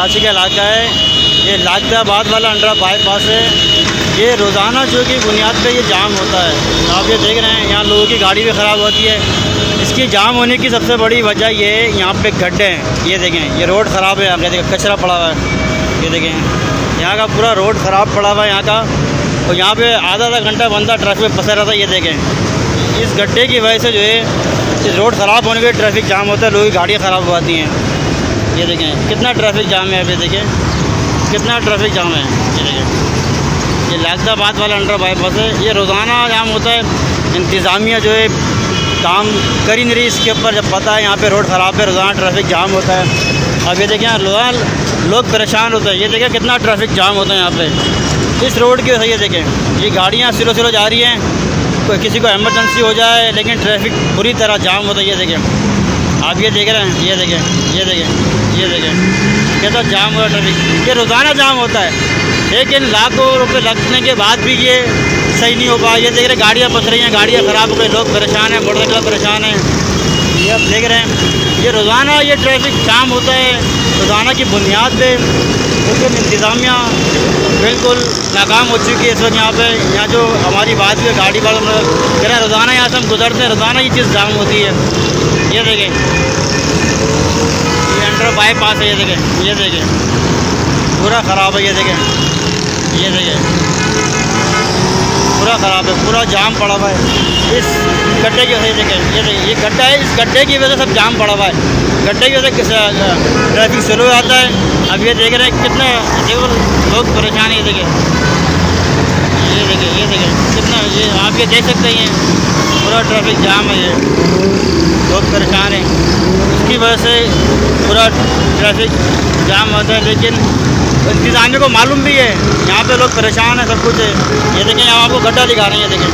कराची का इलाका है, ये लाखदाबाद वाला अंडर बाईपास है। ये रोज़ाना जो कि बुनियाद पे ये जाम होता है। आप ये देख रहे हैं यहाँ लोगों की गाड़ी भी ख़राब होती है। इसकी जाम होने की सबसे बड़ी वजह ये है, यहाँ पे गड्ढे हैं। ये देखें, ये रोड ख़राब है, यहाँ देखें कचरा पड़ा हुआ है। ये देखें यहाँ का पूरा रोड ख़राब पड़ा हुआ है यहाँ का, और यहाँ पे आधा घंटा बंदा ट्रैफिक में फंसा रहता है। ये देखें इस गड्ढे की वजह से जो है इस रोड ख़राब होने के ट्रैफिक जाम होता है, लोगों की गाड़ियाँ ख़राब हो जाती हैं। ये देखें कितना ट्रैफिक जाम है, अभी देखें कितना ट्रैफिक जाम है। ये देखें ये लाखदाबाद वाला अंडर बाईपास है, ये रोज़ाना जाम होता है। इंतज़ामिया जो है काम कर ही नहीं रही इसके ऊपर, जब पता है यहाँ पे रोड ख़राब है, रोज़ाना ट्रैफिक जाम होता है। अब ये देखें रोज़ाना लोग परेशान होते हैं। ये देखें कितना ट्रैफिक जाम होता है यहाँ पे इस रोड की वजह से। ये देखें ये गाड़ियाँ स्लो जा रही हैं, कोई किसी को इमरजेंसी हो जाए, लेकिन ट्रैफिक बुरी तरह जाम होता है। ये देखें आप ये देख रहे हैं, ये देखें ये देखें ये देखें कैसा जाम हो रहा है ट्रैफिक। ये रोज़ाना जाम होता है, लेकिन लाखों रुपए लगने के बाद भी ये सही नहीं हो पाया। ये देख रहे गाड़ियाँ फंस रही हैं, गाड़ियाँ ख़राब हो गई, लोग परेशान हैं, मोटरसाइकिल परेशान हैं। ये आप देख रहे हैं ये रोज़ाना ये ट्रैफिक जाम होता है रोज़ाना की बुनियाद पे। लेकिन इंतज़ामिया बिल्कुल नाकाम हो चुकी है इस वक्त। यहाँ जो हमारी बात हुई गाड़ी वालों में कह रहे हैं रोज़ाना यहाँ से हम गुजरते हैं, रोज़ाना ये चीज़ जाम होती है। ये देखें ये अंडर बाईपास है, ये देखें पूरा ख़राब है। ये देखें पूरा ख़राब है, पूरा जाम पड़ा हुआ है इस गड्ढे की वजह से। देखें ये गड्ढा है, इस गड्ढे की वजह से सब जाम पड़ा हुआ है। गड्ढे की वजह से ट्रैफिक स्लो आता है। अब ये देख रहे हैं कितने लोग परेशान हैं। ये देखें कितना, ये आप ये देख सकते हैं पूरा ट्रैफिक जाम है, ये लोग परेशान हैं। इसकी वजह से पूरा ट्रैफिक जाम होता है, लेकिन इंतज़ामिया को मालूम भी है यहाँ पे लोग परेशान हैं, सब कुछ है। ये देखें यहाँ आपको गड्ढा दिखा रहे हैं, ये देखें